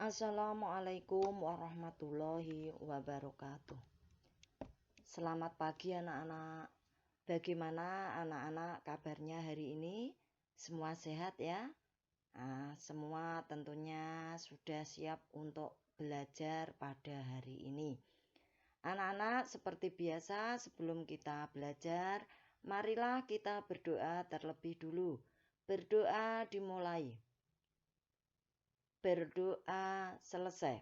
Assalamualaikum warahmatullahi wabarakatuh. Selamat pagi anak-anak. Bagaimana anak-anak kabarnya hari ini? Semua sehat ya? Semua tentunya sudah siap untuk belajar pada hari ini. Anak-anak, seperti biasa sebelum kita belajar, marilah kita berdoa terlebih dulu. Berdoa dimulai. Berdoa selesai.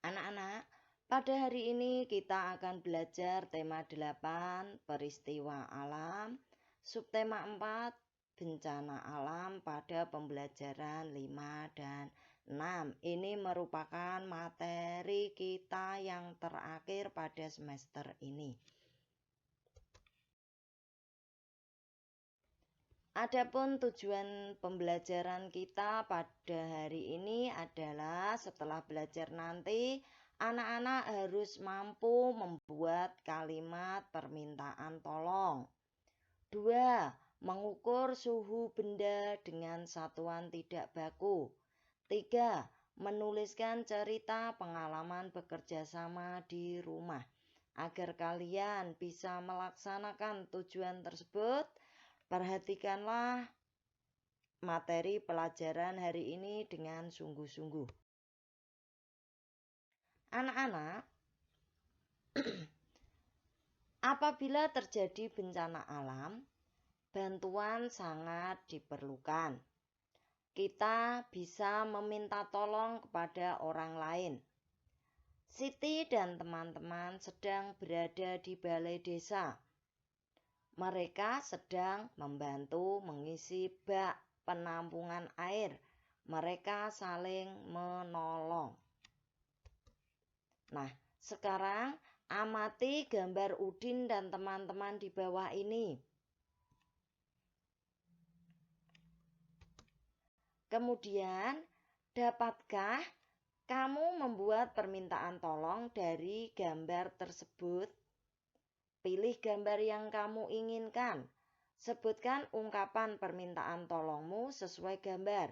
Anak-anak, pada hari ini kita akan belajar tema 8 peristiwa alam, subtema 4 bencana alam pada pembelajaran 5 dan 6. Ini merupakan materi kita yang terakhir pada semester ini. Adapun tujuan pembelajaran kita pada hari ini adalah setelah belajar nanti, anak-anak harus mampu membuat kalimat permintaan tolong. 2. Mengukur suhu benda dengan satuan tidak baku. 3. Menuliskan cerita pengalaman bekerja sama di rumah. Agar kalian bisa melaksanakan tujuan tersebut, perhatikanlah materi pelajaran hari ini dengan sungguh-sungguh. Anak-anak, apabila terjadi bencana alam, bantuan sangat diperlukan. Kita bisa meminta tolong kepada orang lain. Siti dan teman-teman sedang berada di balai desa. Mereka sedang membantu mengisi bak penampungan air. Mereka saling menolong. Nah, sekarang amati gambar Udin dan teman-teman di bawah ini. Kemudian, dapatkah kamu membuat permintaan tolong dari gambar tersebut? Pilih gambar yang kamu inginkan. Sebutkan ungkapan permintaan tolongmu sesuai gambar.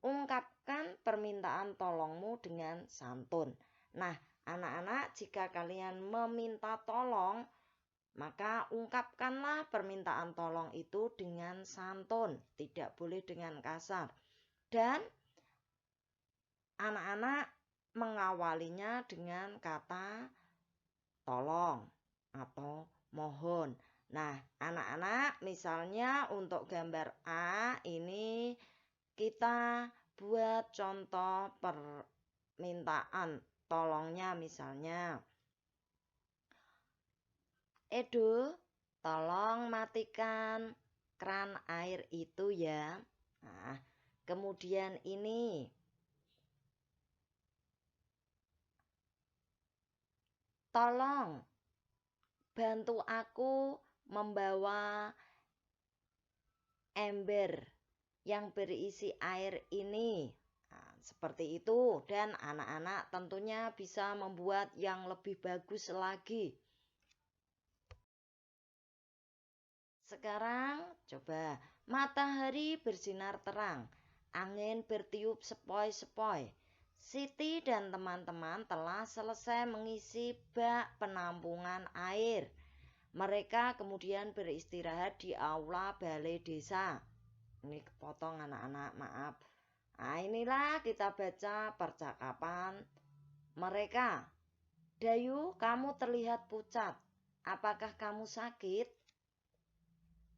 Ungkapkan permintaan tolongmu dengan santun. Nah, anak-anak, jika kalian meminta tolong, maka ungkapkanlah permintaan tolong itu dengan santun, tidak boleh dengan kasar. Dan anak-anak mengawalinya dengan kata tolong atau mohon. Nah, anak-anak, misalnya untuk gambar A ini kita buat contoh permintaan tolongnya misalnya. Edo, tolong matikan kran air itu ya. Nah, kemudian ini. Tolong bantu aku membawa ember yang berisi air ini. Nah, seperti itu. Dan anak-anak tentunya bisa membuat yang lebih bagus lagi. Sekarang coba, matahari bersinar terang, angin bertiup sepoi-sepoi. Siti dan teman-teman telah selesai mengisi bak penampungan air. Mereka kemudian beristirahat di aula balai desa. Ini kepotong anak-anak, maaf. Nah, inilah kita baca percakapan mereka. Dayu, kamu terlihat pucat. Apakah kamu sakit?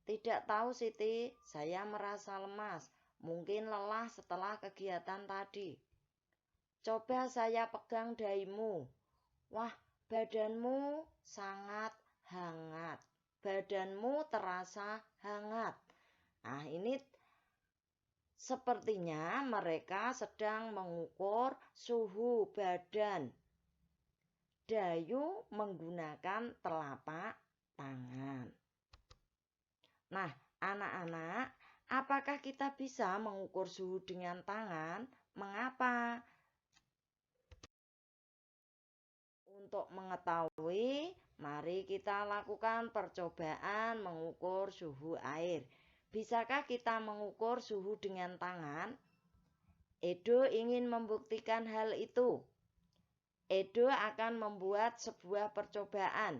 Tidak tahu Siti, saya merasa lemas. Mungkin lelah setelah kegiatan tadi. Coba saya pegang dahimu. Wah, badanmu sangat hangat. Badanmu terasa hangat. Nah, ini sepertinya mereka sedang mengukur suhu badan. Dayu menggunakan telapak tangan. Nah, anak-anak, apakah kita bisa mengukur suhu dengan tangan? Mengapa? Untuk mengetahui, mari kita lakukan percobaan mengukur suhu air. Bisakah kita mengukur suhu dengan tangan? Edo ingin membuktikan hal itu. Edo akan membuat sebuah percobaan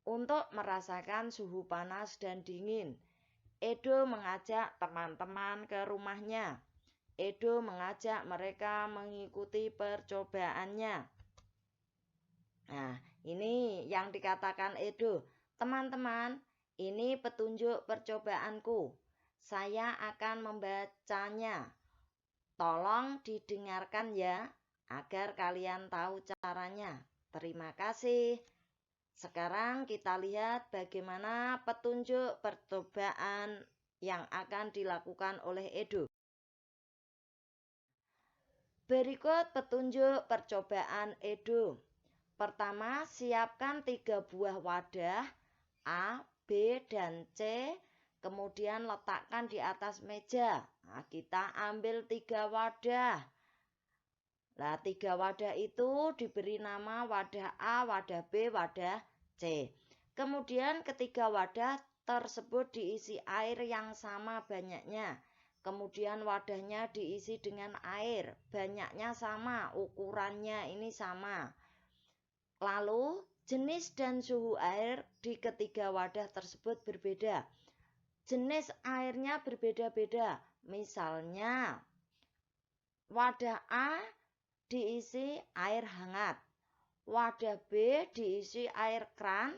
untuk merasakan suhu panas dan dingin. Edo mengajak teman-teman ke rumahnya. Edo mengajak mereka mengikuti percobaannya. Nah, ini yang dikatakan Edo. Teman-teman, ini petunjuk percobaanku. Saya akan membacanya. Tolong didengarkan ya, agar kalian tahu caranya. Terima kasih. Sekarang kita lihat bagaimana petunjuk percobaan yang akan dilakukan oleh Edo. Berikut petunjuk percobaan Edo. Pertama, siapkan 3 buah wadah A, B, dan C. Kemudian letakkan di atas meja. Nah, kita ambil 3 wadah. Nah, 3 wadah itu diberi nama wadah A, wadah B, wadah C. Kemudian ketiga wadah tersebut diisi air yang sama banyaknya. Kemudian wadahnya diisi dengan air. Banyaknya sama, ukurannya ini sama. Lalu jenis dan suhu air di ketiga wadah tersebut berbeda. Jenis airnya berbeda-beda. Misalnya, wadah A diisi air hangat. Wadah B diisi air keran.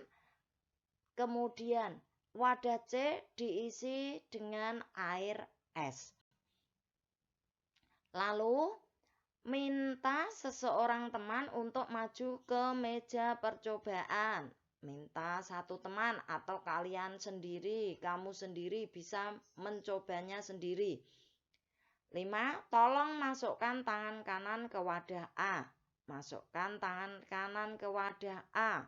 Kemudian wadah C diisi dengan air es. Lalu minta seseorang teman untuk maju ke meja percobaan. Minta satu teman atau kalian sendiri, kamu sendiri bisa mencobanya sendiri. 5. Tolong masukkan tangan kanan ke wadah A. Masukkan tangan kanan ke wadah A.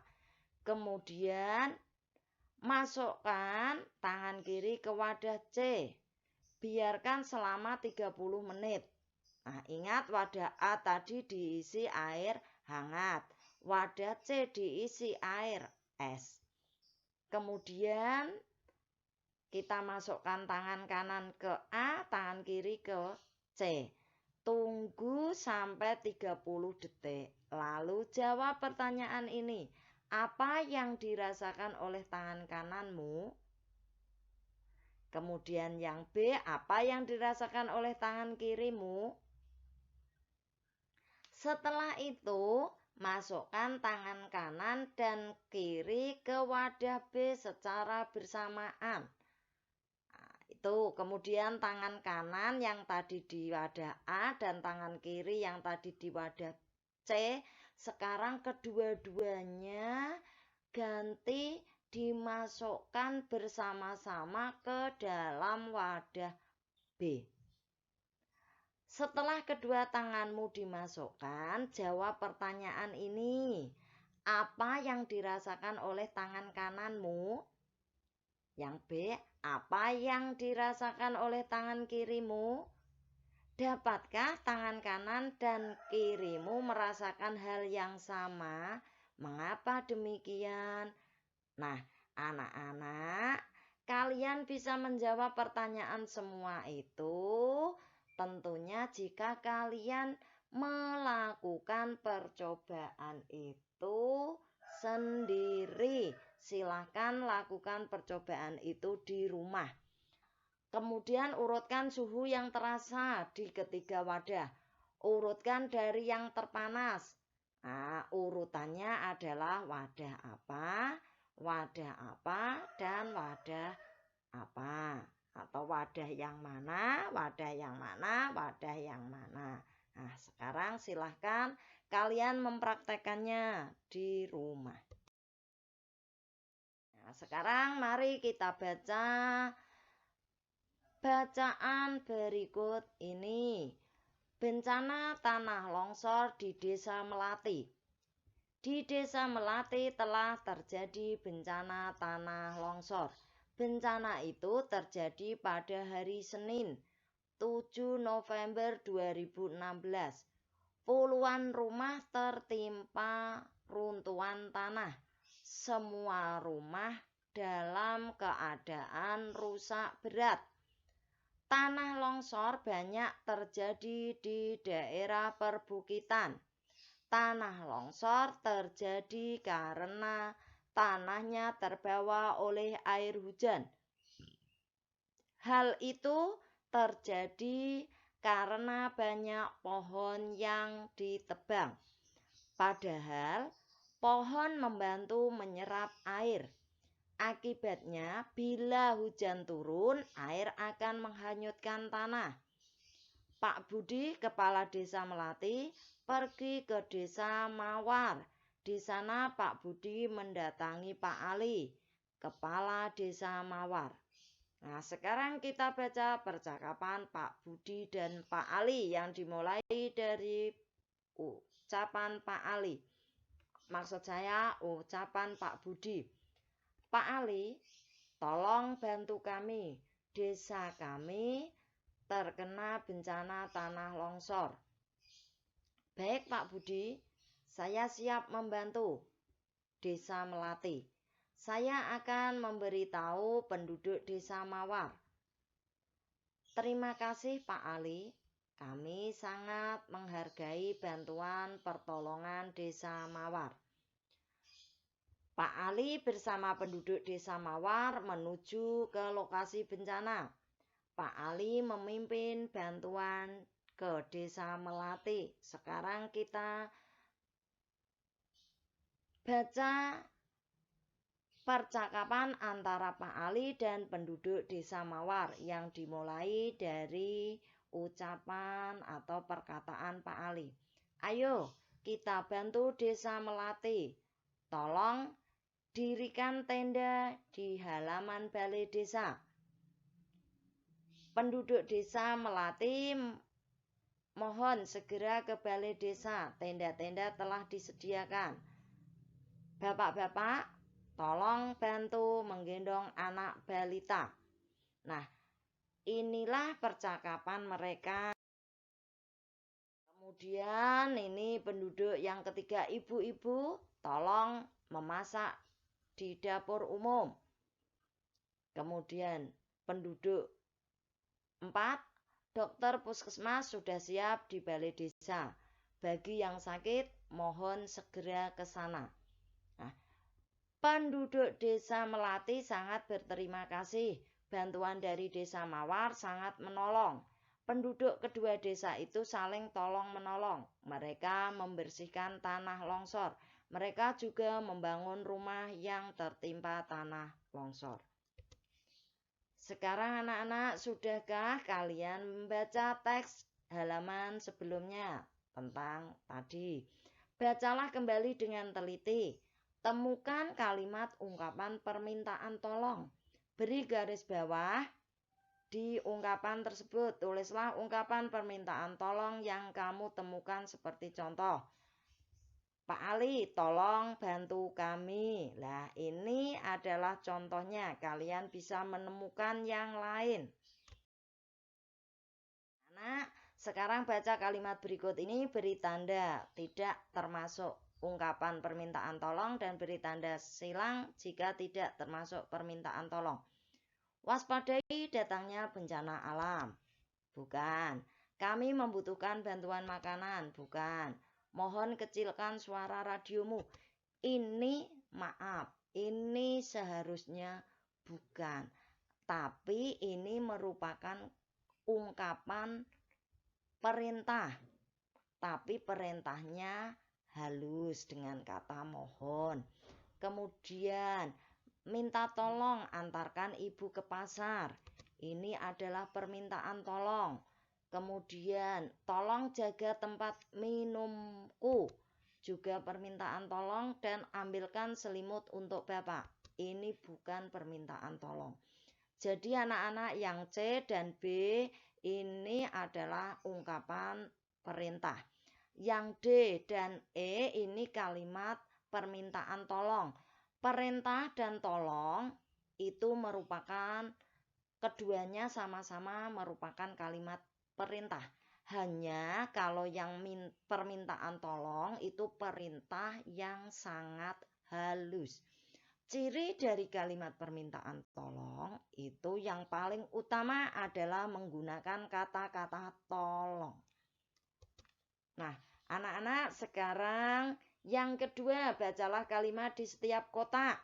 Kemudian masukkan tangan kiri ke wadah C. Biarkan selama 30 menit. Nah, ingat wadah A tadi diisi air hangat. Wadah C diisi air es. Kemudian kita masukkan tangan kanan ke A, tangan kiri ke C. Tunggu sampai 30 detik. Lalu jawab pertanyaan ini. Apa yang dirasakan oleh tangan kananmu? Kemudian yang B, apa yang dirasakan oleh tangan kirimu? Setelah itu, masukkan tangan kanan dan kiri ke wadah B secara bersamaan. Nah, itu kemudian tangan kanan yang tadi di wadah A dan tangan kiri yang tadi di wadah C. Sekarang kedua-duanya ganti dimasukkan bersama-sama ke dalam wadah B. Setelah kedua tanganmu dimasukkan, jawab pertanyaan ini. Apa yang dirasakan oleh tangan kananmu? Yang B, apa yang dirasakan oleh tangan kirimu? Dapatkah tangan kanan dan kirimu merasakan hal yang sama? Mengapa demikian? Nah, anak-anak, kalian bisa menjawab pertanyaan semua itu tentunya jika kalian melakukan percobaan itu sendiri. Silakan lakukan percobaan itu di rumah. Kemudian urutkan suhu yang terasa di ketiga wadah. Urutkan dari yang terpanas. Nah, urutannya adalah wadah apa, dan wadah apa. Atau wadah yang mana, wadah yang mana, wadah yang mana. Nah, sekarang silahkan kalian mempraktekannya di rumah. Nah, sekarang mari kita baca bacaan berikut ini. Bencana tanah longsor di Desa Melati. Di Desa Melati telah terjadi bencana tanah longsor. Bencana itu terjadi pada hari Senin, 7 November 2016. Puluhan rumah tertimpa runtuhan tanah. Semua rumah dalam keadaan rusak berat. Tanah longsor banyak terjadi di daerah perbukitan. Tanah longsor terjadi karena tanahnya terbawa oleh air hujan. Hal itu terjadi karena banyak pohon yang ditebang. Padahal pohon membantu menyerap air. Akibatnya, bila hujan turun, air akan menghanyutkan tanah. Pak Budi, kepala desa Melati, pergi ke desa Mawar. Di sana Pak Budi mendatangi Pak Ali, kepala desa Mawar. Nah, sekarang kita baca percakapan Pak Budi dan Pak Ali yang dimulai dari ucapan Pak Ali. Maksud saya ucapan Pak Budi. Pak Ali, tolong bantu kami. Desa kami terkena bencana tanah longsor. Baik Pak Budi, saya siap membantu. Desa Melati. Saya akan memberitahu penduduk desa Mawar. Terima kasih Pak Ali. Kami sangat menghargai bantuan pertolongan desa Mawar. Pak Ali bersama penduduk desa Mawar menuju ke lokasi bencana. Pak Ali memimpin bantuan ke desa Melati. Sekarang kita baca percakapan antara Pak Ali dan penduduk desa Mawar yang dimulai dari ucapan atau perkataan Pak Ali. Ayo kita bantu desa Melati. Tolong dirikan tenda di halaman balai desa. Penduduk desa Melati mohon segera ke balai desa. Tenda-tenda telah disediakan. Bapak-bapak, tolong bantu menggendong anak balita. Nah, inilah percakapan mereka. Kemudian ini penduduk yang ketiga, ibu-ibu, tolong memasak di dapur umum. Kemudian penduduk 4, dokter puskesmas sudah siap di balai desa. Bagi yang sakit, mohon segera ke sana. Nah, penduduk desa Melati sangat berterima kasih. Bantuan dari desa Mawar sangat menolong. Penduduk kedua desa itu saling tolong-menolong. Mereka membersihkan tanah longsor. Mereka juga membangun rumah yang tertimpa tanah longsor. Sekarang anak-anak, sudahkah kalian membaca teks halaman sebelumnya tentang tadi? Bacalah kembali dengan teliti. Temukan kalimat ungkapan permintaan tolong. Beri garis bawah di ungkapan tersebut. Tulislah ungkapan permintaan tolong yang kamu temukan seperti contoh. Pak Ali, tolong bantu kami. Nah, ini adalah contohnya. Kalian bisa menemukan yang lain. Nah, sekarang baca kalimat berikut ini, beri tanda tidak termasuk ungkapan permintaan tolong dan beri tanda silang jika tidak termasuk permintaan tolong. Waspadai datangnya bencana alam. Bukan. Kami membutuhkan bantuan makanan. Bukan. Mohon kecilkan suara radiomu. Ini maaf, ini seharusnya bukan. Tapi ini merupakan ungkapan perintah. Tapi perintahnya halus dengan kata mohon. Kemudian minta tolong antarkan ibu ke pasar. Ini adalah permintaan tolong. Kemudian tolong jaga tempat minumku. Juga permintaan tolong dan ambilkan selimut untuk Bapak. Ini bukan permintaan tolong. Jadi anak-anak yang C dan B ini adalah ungkapan perintah. Yang D dan E ini kalimat permintaan tolong. Perintah dan tolong itu merupakan keduanya sama-sama merupakan kalimat perintah. Hanya kalau yang permintaan tolong itu perintah yang sangat halus. Ciri dari kalimat permintaan tolong itu yang paling utama adalah menggunakan kata-kata tolong. Nah, anak-anak sekarang yang kedua, bacalah kalimat di setiap kotak.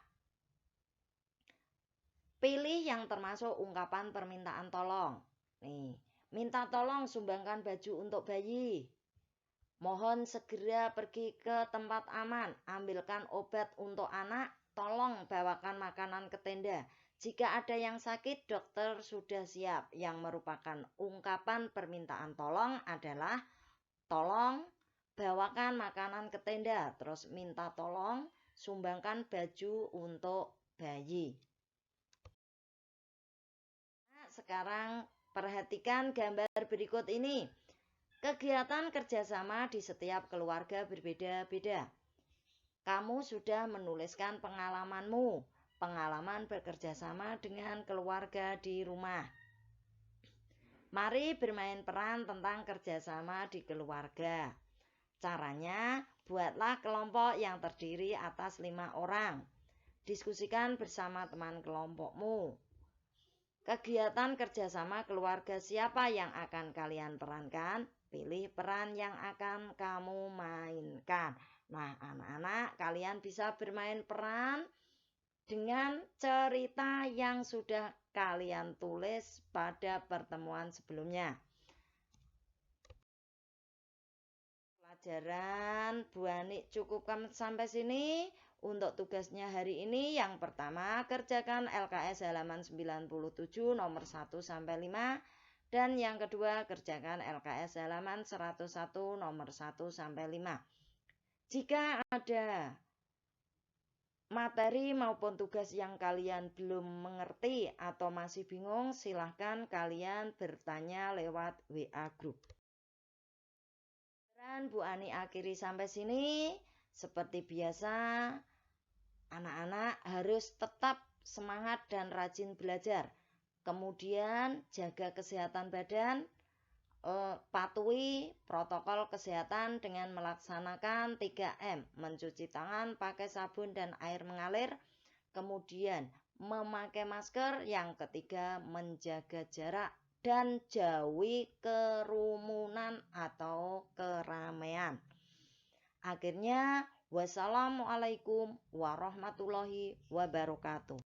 Pilih yang termasuk ungkapan permintaan tolong. Nih, minta tolong sumbangkan baju untuk bayi. Mohon segera pergi ke tempat aman, ambilkan obat untuk anak, tolong bawakan makanan ke tenda. Jika ada yang sakit, dokter sudah siap. Yang merupakan ungkapan permintaan tolong adalah tolong bawakan makanan ke tenda, terus minta tolong sumbangkan baju untuk bayi. Nah, sekarang perhatikan gambar berikut ini. Kegiatan kerjasama di setiap keluarga berbeda-beda. Kamu sudah menuliskan pengalamanmu, pengalaman bekerja sama dengan keluarga di rumah. Mari bermain peran tentang kerjasama di keluarga. Caranya, buatlah kelompok yang terdiri atas 5 orang. Diskusikan bersama teman kelompokmu. Kegiatan kerjasama keluarga siapa yang akan kalian perankan? Pilih peran yang akan kamu mainkan. Nah, anak-anak, kalian bisa bermain peran dengan cerita yang sudah kalian tulis pada pertemuan sebelumnya. Pelajaran Bu Ani cukupkan sampai sini. Untuk tugasnya hari ini, yang pertama, kerjakan LKS halaman 97 nomor 1 sampai 5. Dan yang kedua, kerjakan LKS halaman 101 nomor 1 sampai 5. Jika ada materi maupun tugas yang kalian belum mengerti atau masih bingung, silahkan kalian bertanya lewat WA Group. Dan Bu Ani akhiri sampai sini. Seperti biasa, anak-anak harus tetap semangat dan rajin belajar. Kemudian jaga kesehatan badan, patuhi protokol kesehatan dengan melaksanakan 3M, mencuci tangan pakai sabun dan air mengalir, kemudian memakai masker, yang ketiga menjaga jarak dan jauhi kerumunan atau keramaian. Akhirnya, wassalamualaikum warahmatullahi wabarakatuh.